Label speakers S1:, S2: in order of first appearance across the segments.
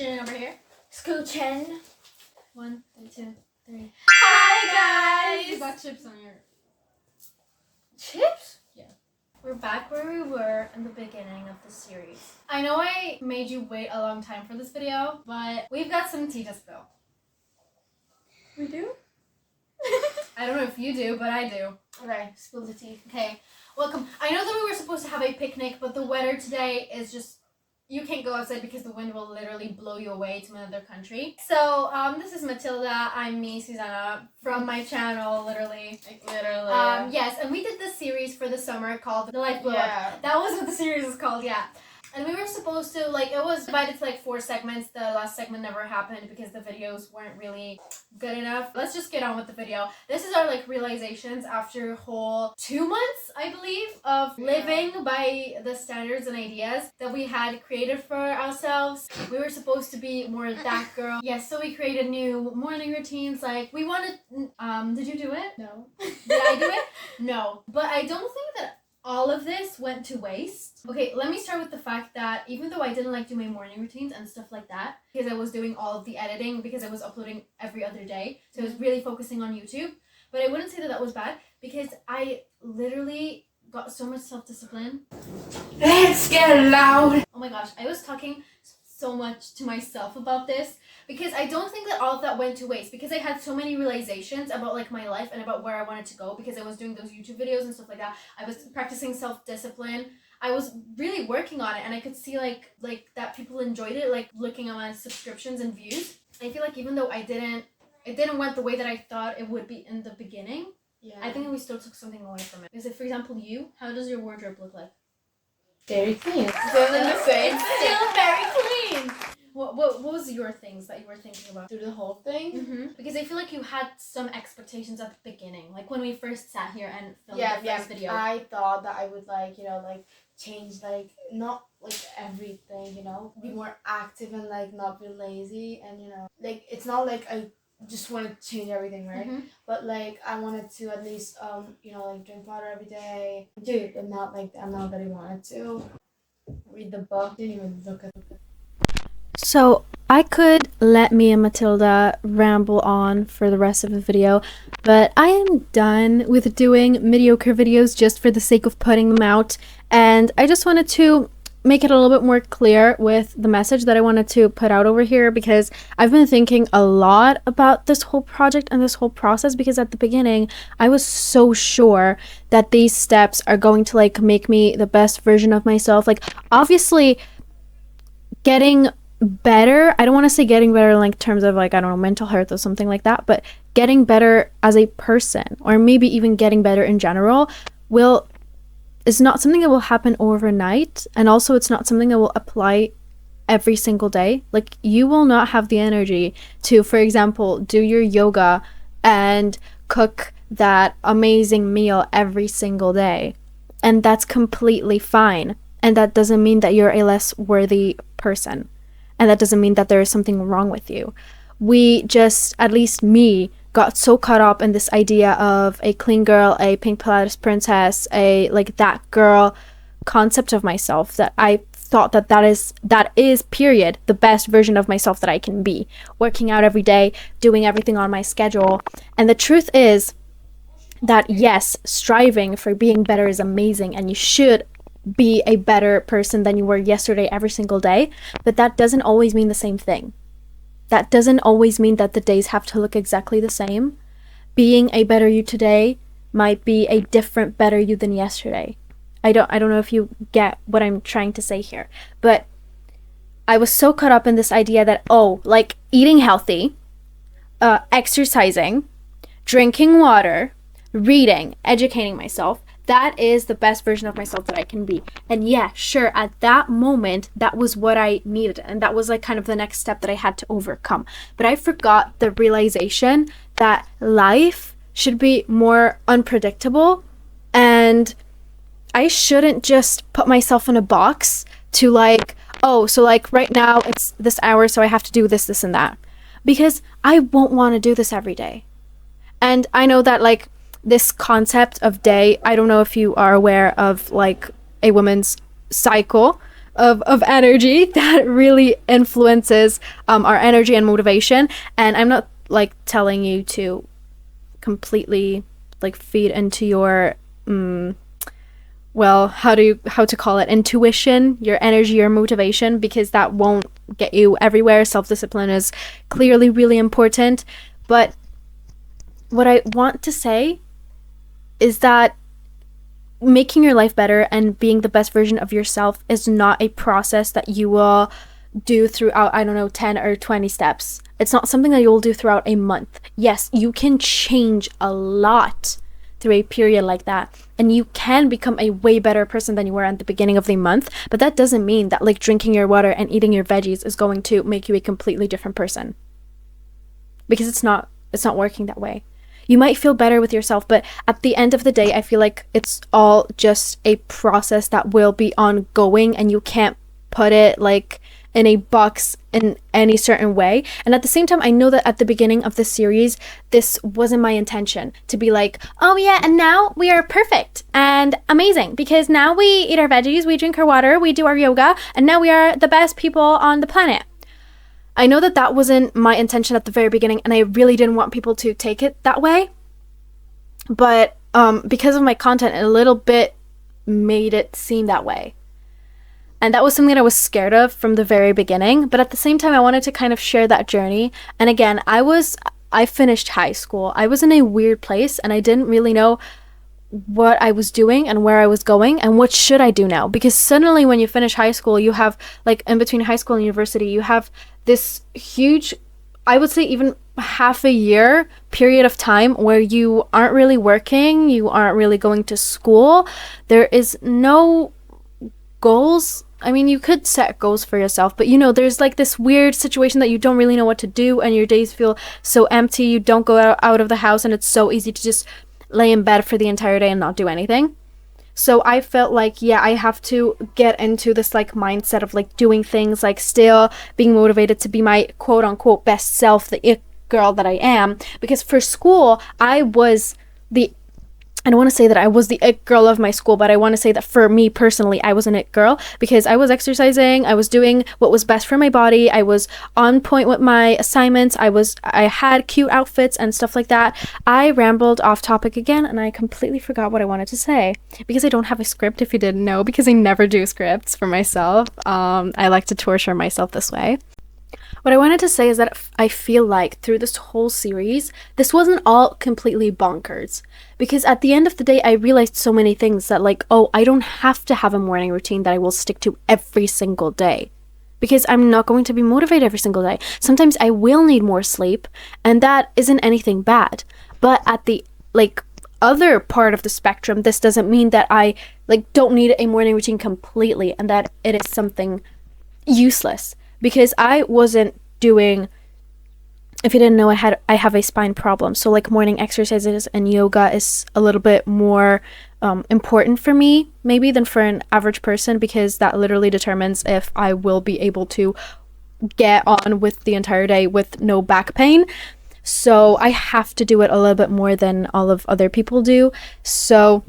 S1: Scooching over here.
S2: Scoochin'.
S1: 1, 2, 3.
S2: Hi guys!
S1: You got chips on your...
S2: Chips?
S1: Yeah.
S2: We're back where we were in the beginning of the series.
S1: I know I made you wait a long time for this video, but we've got some tea to spill.
S2: We do?
S1: I don't know if you do, but I do.
S2: Okay, spill the tea.
S1: Okay, welcome. I know that we were supposed to have a picnic, but the weather today is just... You can't go outside because the wind will literally blow you away to another country. So, this is Matilda. I'm me, Suzanna, from my channel, literally.
S2: Like, literally.
S1: Yes, and we did this series for the summer called The Life Below.
S2: Yeah.
S1: That was what the series is called, yeah. And we were supposed to, like, it was divided to, like, 4 segments. The last segment never happened because the videos weren't really good enough. Let's just get on with the video. This is our, like, realizations after a whole 2 months, I believe, of living by the standards and ideas that we had created for ourselves. We were supposed to be more that girl. Yes, so we created new morning routines. Like, we wanted, did you do it?
S2: No.
S1: Did I do it? No. But I don't think that all of this went to waste. Okay, let me start with the fact that even though I didn't like do my morning routines and stuff like that, because I was doing all of the editing, because I was uploading every other day, so I was really focusing on YouTube, but I wouldn't say that that was bad, because I literally got so much self-discipline.
S2: Let's get loud!
S1: Oh my gosh, I was talking so much to myself about this, because I don't think that all of that went to waste, because I had so many realizations about like my life and about where I wanted to go, because I was doing those YouTube videos and stuff like that. I was practicing self-discipline. I was really working on it, and I could see like that people enjoyed it, like looking at my subscriptions and views. I feel like even though it didn't went the way that I thought it would be in the beginning,
S2: Yeah.
S1: I think we still took something away from it. Because if, for example, how does your wardrobe look like?
S2: Very clean. Still in the same
S1: It's
S2: thing.
S1: still very clean. What was your things that you were thinking about?
S2: Do the whole thing?
S1: Mm-hmm. Because I feel like you had some expectations at the beginning, like when we first sat here and filmed the first video.
S2: I thought that I would change not everything, be more active and not be lazy, and it's not like I just want to change everything, right?
S1: Mm-hmm.
S2: But I wanted to at least drink water every day. Dude, I'm not that I wanted to read the book. Didn't even look at it.
S3: So I could let me and Matilda ramble on for the rest of the video, but I am done with doing mediocre videos just for the sake of putting them out, and I just wanted to make it a little bit more clear with the message that I wanted to put out over here, because I've been thinking a lot about this whole project and this whole process, because at the beginning I was so sure that these steps are going to make me the best version of myself. Obviously getting better, I don't want to say getting better in terms of I don't know, mental health or something like that, but getting better as a person, or maybe even getting better in general, is not something that will happen overnight, and also it's not something that will apply every single day. You will not have the energy to, for example, do your yoga and cook that amazing meal every single day, and that's completely fine, and that doesn't mean that you're a less worthy person. And that doesn't mean that there is something wrong with you. We just, at least me, got so caught up in this idea of a clean girl, a pink Pilates princess, a that girl concept of myself, that I thought that is period the best version of myself that I can be. Working out every day, doing everything on my schedule. And the truth is that yes, striving for being better is amazing, and you should be a better person than you were yesterday every single day, but that doesn't always mean the same thing. That doesn't always mean that the days have to look exactly the same. Being a better you today might be a different better you than yesterday. I don't know if you get what I'm trying to say here, but I was so caught up in this idea that eating healthy, exercising, drinking water, reading, educating myself, that is the best version of myself that I can be. And yeah, sure, at that moment, that was what I needed. And that was kind of the next step that I had to overcome. But I forgot the realization that life should be more unpredictable. And I shouldn't just put myself in a box to right now it's this hour, so I have to do this, this, and that. Because I won't want to do this every day. And I know that this concept of day, I don't know if you are aware of a woman's cycle, of energy that really influences our energy and motivation. And I'm not like telling you to completely like feed into your well, how to call it, intuition, your energy, your motivation, because that won't get you everywhere. Self-discipline is clearly really important. But what I want to say is that making your life better and being the best version of yourself is not a process that you will do throughout, I don't know, 10 or 20 steps. It's not something that you'll do throughout a month. Yes, you can change a lot through a period like that, and you can become a way better person than you were at the beginning of the month, but that doesn't mean that like drinking your water and eating your veggies is going to make you a completely different person, because it's not working that way. You might feel better with yourself, but at the end of the day, I feel like it's all just a process that will be ongoing, and you can't put it like in a box in any certain way. And at the same time, I know that at the beginning of the series, this wasn't my intention to be like, oh yeah, and now we are perfect and amazing because now we eat our veggies, we drink our water, we do our yoga, and now we are the best people on the planet. I know that that wasn't my intention at the very beginning, and I really didn't want people to take it that way. But because of my content, it a little bit made it seem that way. And that was something that I was scared of from the very beginning. But at the same time, I wanted to kind of share that journey. And again, I finished high school. I was in a weird place, and I didn't really know what I was doing and where I was going and what should I do now. Because suddenly when you finish high school, you have, like, in between high school and university, you have this huge, I would say even half a year period of time where you aren't really working, you aren't really going to school. There is no goals. I mean, you could set goals for yourself, but you know, there's like this weird situation that you don't really know what to do, and your days feel so empty. You don't go out of the house, and it's so easy to just lay in bed for the entire day and not do anything. So I felt like, yeah, I have to get into this like mindset of like doing things, like still being motivated to be my quote unquote best self, the it girl that I am. Because for school, I don't want to say that I was the it girl of my school, but I want to say that for me personally, I was an it girl because I was exercising, I was doing what was best for my body, I was on point with my assignments, I had cute outfits and stuff like that. I rambled off topic again, and I completely forgot what I wanted to say because I don't have a script, if you didn't know, because I never do scripts for myself. I like to torture myself this way. What I wanted to say is that I feel like through this whole series, this wasn't all completely bonkers. Because at the end of the day, I realized so many things that like, oh, I don't have to have a morning routine that I will stick to every single day. Because I'm not going to be motivated every single day. Sometimes I will need more sleep, and that isn't anything bad. But at the like other part of the spectrum, this doesn't mean that I like don't need a morning routine completely and that it is something useless. Because I wasn't doing, if you didn't know, I have a spine problem. So like morning exercises and yoga is a little bit more important for me maybe than for an average person, because that literally determines if I will be able to get on with the entire day with no back pain. So I have to do it a little bit more than all of other people do. So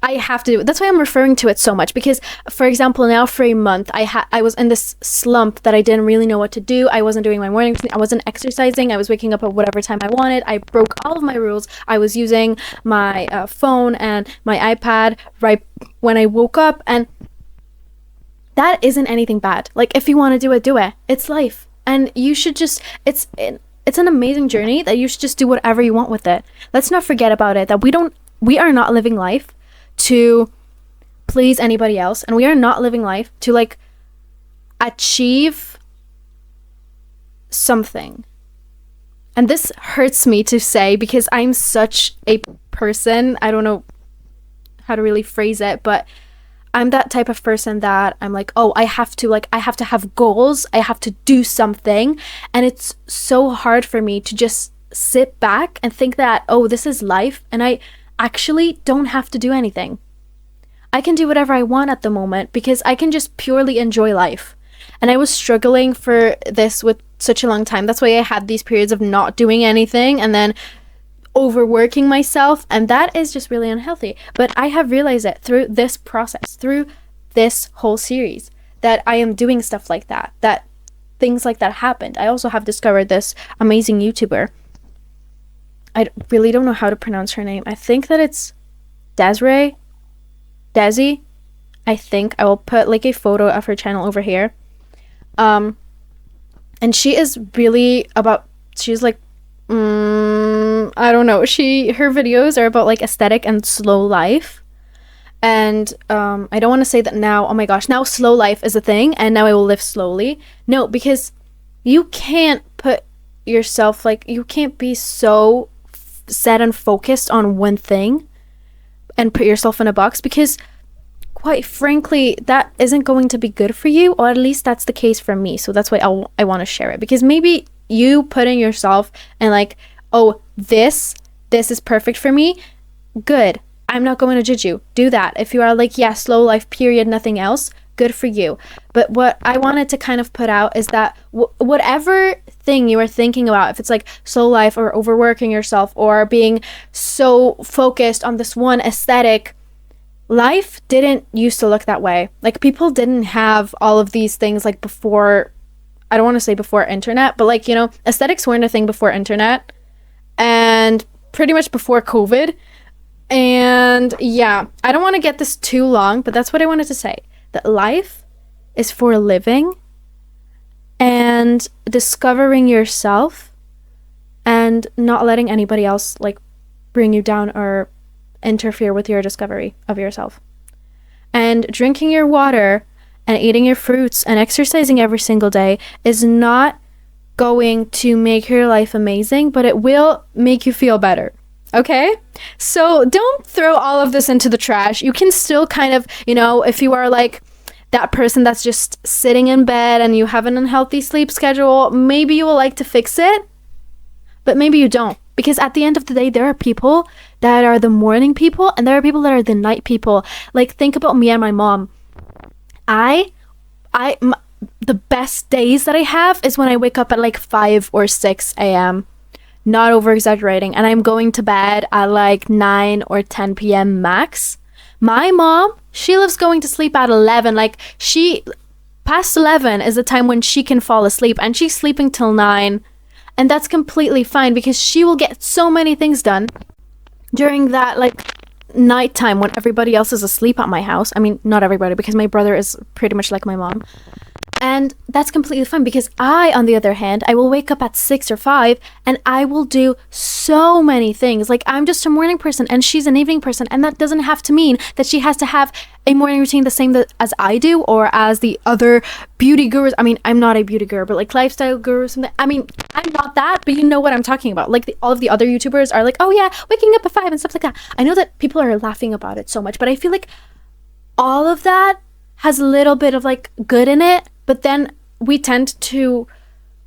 S3: I have to do it. That's why I'm referring to it so much, because for example, now for a month I was in this slump that I didn't really know what to do. I wasn't doing my morning routine, I wasn't exercising, I was waking up at whatever time I wanted. I broke all of my rules. I was using my phone and my iPad right when I woke up, and that isn't anything bad. Like, if you want to do it, do it. It's life, and you should just, it's an amazing journey that you should just do whatever you want with it. Let's not forget about it, that we are not living life to please anybody else, and we are not living life to like achieve something. And this hurts me to say because I'm such a person, I don't know how to really phrase it, but I'm that type of person that I'm like, oh, I have to have goals, I have to do something. And it's so hard for me to just sit back and think that, oh, this is life, and I actually don't have to do anything. I can do whatever I want at the moment because I can just purely enjoy life. And I was struggling for this with such a long time. That's why I had these periods of not doing anything and then overworking myself, and that is just really unhealthy. But I have realized it through this process, through this whole series that I am doing stuff like that, that things like that happened. I also have discovered this amazing YouTuber. I really don't know how to pronounce her name. I think that it's Desi. I think I will put like a photo of her channel over here. And she is really about, she's like, I don't know. Her videos are about like aesthetic and slow life. And I don't want to say that now, oh my gosh, now slow life is a thing and now I will live slowly. No, because you can't put yourself, like, you can't be so set and focused on one thing and put yourself in a box, because quite frankly, that isn't going to be good for you, or at least that's the case for me. So that's why I want to share it, because maybe you putting yourself and like, oh, this is perfect for me. Good. I'm not going to judge you. Do that. If you are like, yeah, slow life, period, nothing else, good for you. But what I wanted to kind of put out is that whatever thing you are thinking about, if it's like slow life or overworking yourself or being so focused on this one aesthetic, life didn't used to look that way. Like, people didn't have all of these things like before, I don't want to say before internet, but like, you know, aesthetics weren't a thing before internet and pretty much before COVID. And yeah, I don't want to get this too long, but that's what I wanted to say. That life is for living and discovering yourself and not letting anybody else like bring you down or interfere with your discovery of yourself. And drinking your water and eating your fruits and exercising every single day is not going to make your life amazing, but it will make you feel better. Okay? So don't throw all of this into the trash. You can still kind of, you know, if you are like that person that's just sitting in bed and you have an unhealthy sleep schedule, maybe you will like to fix it, but maybe you don't. Because at the end of the day, there are people that are the morning people and there are people that are the night people. Like, think about me and my mom. The best days that I have is when I wake up at like 5 or 6 a.m. Not over exaggerating. And I'm going to bed at like 9 or 10 p.m. max. My mom, she loves going to sleep at 11. Like, past 11 is the time when she can fall asleep, and she's sleeping till 9. And that's completely fine because she will get so many things done during that like nighttime when everybody else is asleep at my house. I mean, not everybody, because my brother is pretty much like my mom. And that's completely fine because I, on the other hand, I will wake up at 6 or 5 and I will do so many things. Like, I'm just a morning person and she's an evening person. And that doesn't have to mean that she has to have a morning routine the same as I do or as the other beauty gurus. I mean, I'm not a beauty guru, but like lifestyle guru or something. I mean, I'm not that, but you know what I'm talking about. Like, all of the other YouTubers are like, oh yeah, waking up at 5 and stuff like that. I know that people are laughing about it so much, but I feel like all of that has a little bit of like good in it. But then we tend to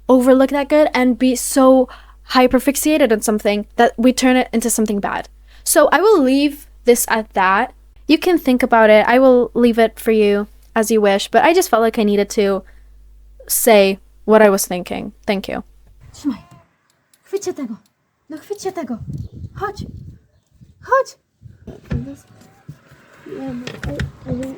S3: overlook that good and be so hyperfixated on something that we turn it into something bad. So I will leave this at that. You can think about it. I will leave it for you as you wish. But I just felt like I needed to say what I was thinking. Thank you.
S4: Trzymaj. Chwyćcie tego. No chwyćcie tego. Chodź. Chodź.
S2: Yeah, but I don't